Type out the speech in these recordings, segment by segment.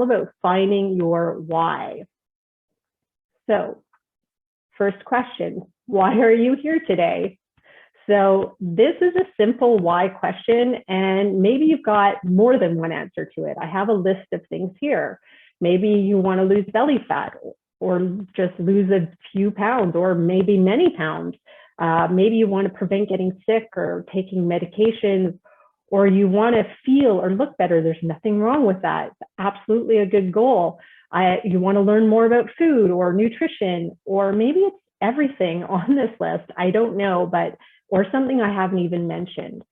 about finding your why. So first question, why are you here today? So this is a simple why question, and maybe you've got more than one answer to it. I have a list of things here. Maybe you want to lose belly fat or just lose a few pounds or maybe many pounds. Maybe you want to prevent getting sick or taking medications, or you want to feel or look better. There's nothing wrong with that. It's absolutely a good goal. You want to learn more about food or nutrition, or maybe it's everything on this list. I don't know, or something I haven't even mentioned.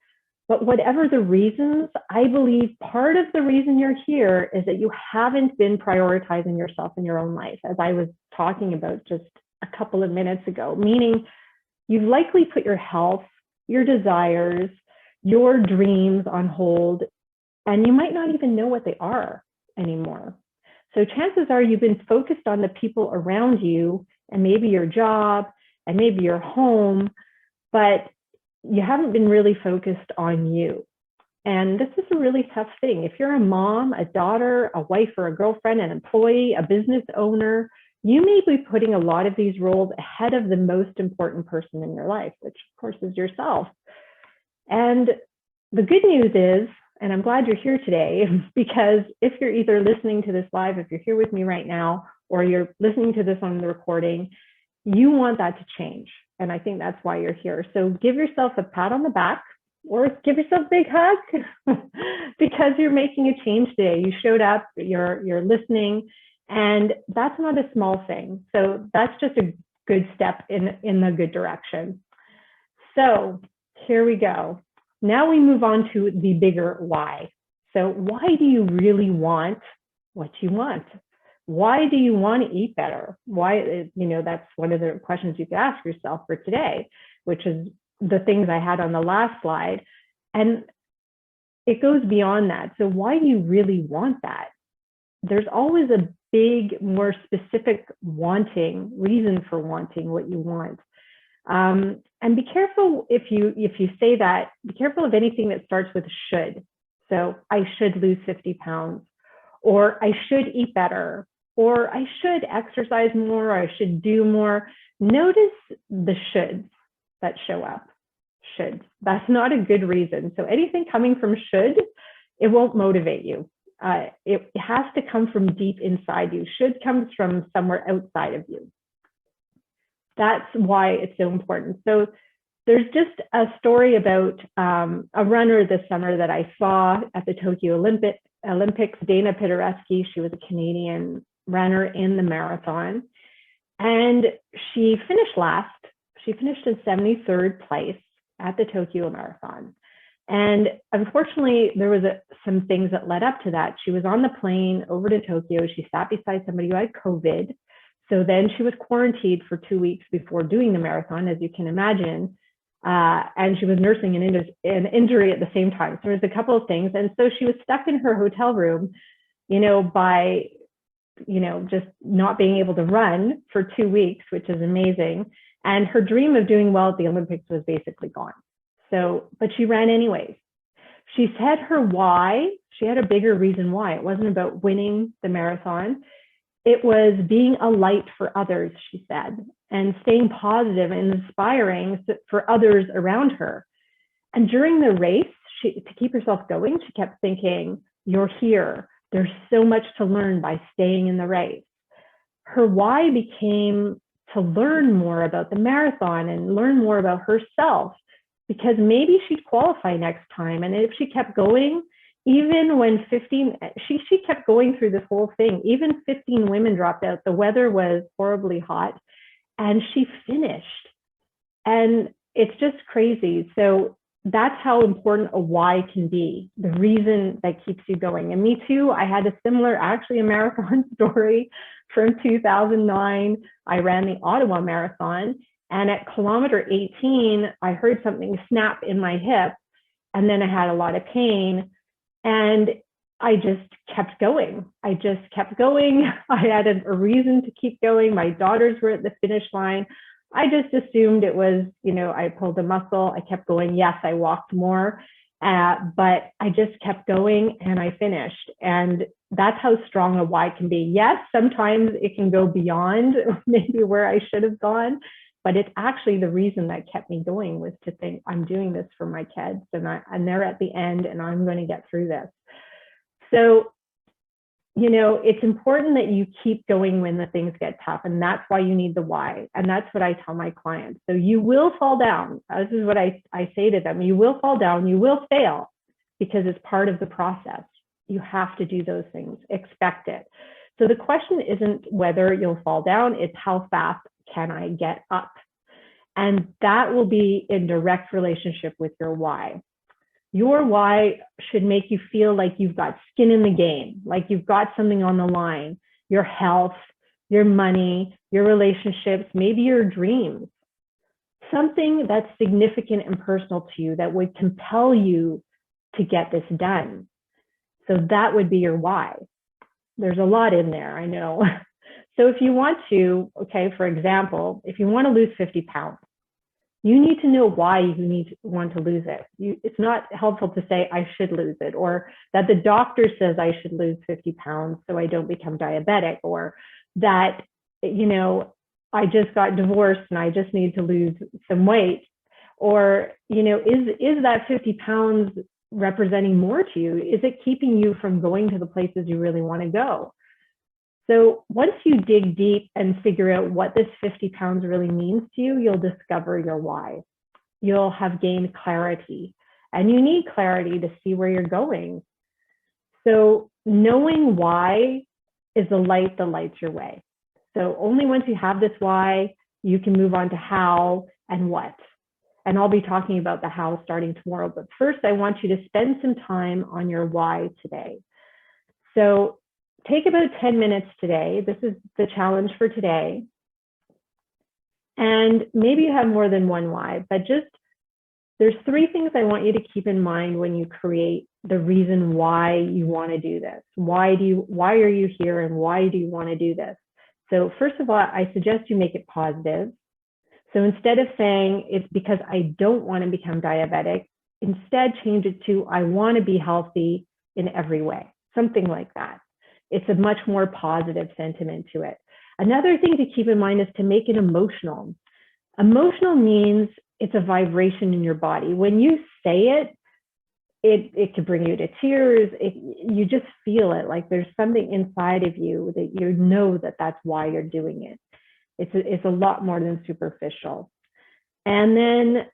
But whatever the reasons, I believe part of the reason you're here is that you haven't been prioritizing yourself in your own life, as I was talking about just a couple of minutes ago, meaning you've likely put your health, your desires, your dreams on hold, and you might not even know what they are anymore. So chances are you've been focused on the people around you and maybe your job and maybe your home, but you haven't been really focused on you. And this is a really tough thing. If you're a mom, a daughter, a wife or a girlfriend, an employee, a business owner, you may be putting a lot of these roles ahead of the most important person in your life, which of course is yourself. And the good news is, and I'm glad you're here today, because if you're either listening to this live, if you're here with me right now, or you're listening to this on the recording, you want that to change. And I think that's why you're here. So give yourself a pat on the back or give yourself a big hug because you're making a change today. You showed up, you're listening, and that's not a small thing. So that's just a good step in the good direction. So here we go. Now we move on to the bigger why. So why do you really want what you want? Why do you want to eat better? Why, that's one of the questions you could ask yourself for today, which is the things I had on the last slide. And it goes beyond that. So why do you really want that? There's always a big, more specific reason for wanting what you want. And be careful if you say that, be careful of anything that starts with should. So I should lose 50 pounds, or I should eat better, or I should exercise more, or I should do more. Notice the shoulds that show up. Should. That's not a good reason. So anything coming from should, it won't motivate you. It has to come from deep inside you. Should comes from somewhere outside of you. That's why it's so important. So there's just a story about a runner this summer that I saw at the Tokyo Olympics, Dana Pidereski. She was a Canadian runner in the marathon, and she finished last. She finished in 73rd place at the Tokyo Marathon. And unfortunately, there was some things that led up to that. She was on the plane over to Tokyo. She sat beside somebody who had COVID. So then she was quarantined for 2 weeks before doing the marathon, as you can imagine. And she was nursing an injury at the same time. So there was a couple of things. And so she was stuck in her hotel room, by, just not being able to run for 2 weeks, which is amazing. And her dream of doing well at the Olympics was basically gone. So, but she ran anyways. She said her why, she had a bigger reason why. It wasn't about winning the marathon. It was being a light for others, she said, and staying positive and inspiring for others around her. And during the race, to keep herself going, she kept thinking, you're here. There's so much to learn by staying in the race. Her why became to learn more about the marathon and learn more about herself, because maybe she'd qualify next time. And if she kept going, even when she kept going through this whole thing, even 15 women dropped out. The weather was horribly hot and she finished. And it's just crazy. So that's how important a why can be, the reason that keeps you going. And me too, I had a marathon story from 2009. I ran the Ottawa Marathon, and at kilometer 18, I heard something snap in my hip, and then I had a lot of pain, and I just kept going. I had a reason to keep going. My daughters were at the finish line. I just assumed it was, I pulled a muscle. I kept going. Yes, I walked more, but I just kept going and I finished. And that's how strong a why can be. Yes, sometimes it can go beyond maybe where I should have gone, but it's actually the reason that kept me going was to think I'm doing this for my kids and they're at the end and I'm going to get through this. So, it's important that you keep going when the things get tough. And that's why you need the why. And that's what I tell my clients. So you will fall down. This is what I say to them. You will fall down, you will fail because it's part of the process. You have to do those things, expect it. So the question isn't whether you'll fall down, it's how fast can I get up? And that will be in direct relationship with your why. Your why should make you feel like you've got skin in the game, like you've got something on the line, your health, your money, your relationships, maybe your dreams, something that's significant and personal to you that would compel you to get this done. So that would be your why. There's a lot in there, I know. So if you want to, okay, for example, if you want to lose 50 pounds, you need to know why you want to lose it. It's not helpful to say, I should lose it, or that the doctor says I should lose 50 pounds so I don't become diabetic, or that, I just got divorced and I just need to lose some weight. Or, is that 50 pounds representing more to you? Is it keeping you from going to the places you really want to go? So once you dig deep and figure out what this 50 pounds really means to you, you'll discover your why. You'll have gained clarity, and you need clarity to see where you're going. So knowing why is the light that lights your way. So only once you have this why, you can move on to how and what. And I'll be talking about the how starting tomorrow. But first, I want you to spend some time on your why today. So take about 10 minutes today. This is the challenge for today. And maybe you have more than one why, but there's 3 things I want you to keep in mind when you create the reason why you want to do this. Why are you here and why do you want to do this? So first of all, I suggest you make it positive. So instead of saying it's because I don't want to become diabetic, instead change it to I want to be healthy in every way, something like that. It's a much more positive sentiment to it. Another thing to keep in mind is to make it emotional. Emotional means it's a vibration in your body. When you say it, it could bring you to tears. You just feel it, like there's something inside of you that you know that that's why you're doing it. It's a lot more than superficial. And then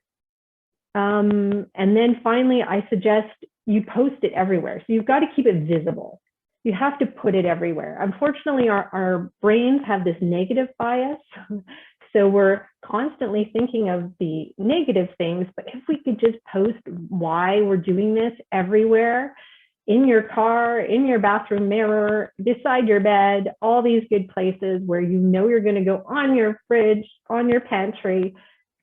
finally, I suggest you post it everywhere. So you've got to keep it visible. You have to put it everywhere. Unfortunately, our brains have this negative bias. So we're constantly thinking of the negative things, but if we could just post why we're doing this everywhere, in your car, in your bathroom mirror, beside your bed, all these good places where you're going to go, on your fridge, on your pantry,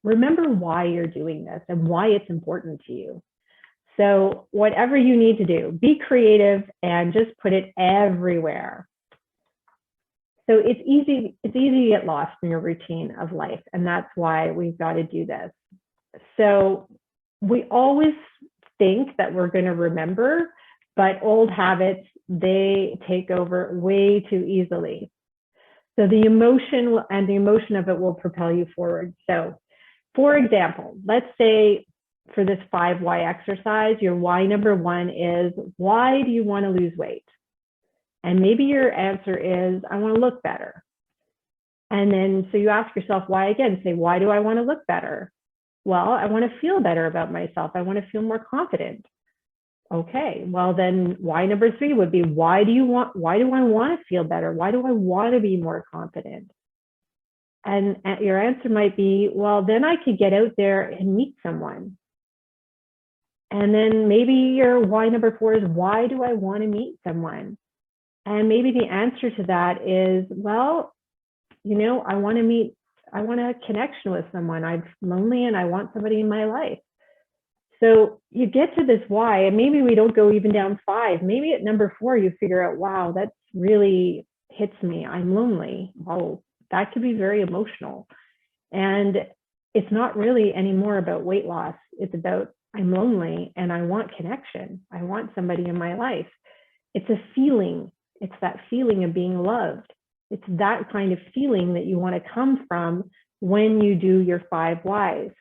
remember why you're doing this and why it's important to you. So whatever you need to do, be creative and just put it everywhere. So it's easy to get lost in your routine of life, and that's why we've got to do this. So we always think that we're going to remember, but old habits, they take over way too easily. So the emotion of it will propel you forward. So for example, let's say for this 5 why exercise, your why number 1 is, why do you want to lose weight? And maybe your answer is, I want to look better. And then, so you ask yourself why again, say, why do I want to look better? Well, I want to feel better about myself. I want to feel more confident. Okay, well then why number 3 would be, why do I want to feel better? Why do I want to be more confident? And your answer might be, well, then I could get out there and meet someone. And then maybe your why number 4 is, why do I want to meet someone? And maybe the answer to that is, well, I want a connection with someone. I'm lonely and I want somebody in my life. So you get to this why, and maybe we don't go even down 5. Maybe at number 4, you figure out, wow, that really hits me. I'm lonely. Oh, that could be very emotional. And it's not really anymore about weight loss. It's about, I'm lonely and I want connection. I want somebody in my life. It's a feeling. It's that feeling of being loved. It's that kind of feeling that you want to come from when you do your 5 whys.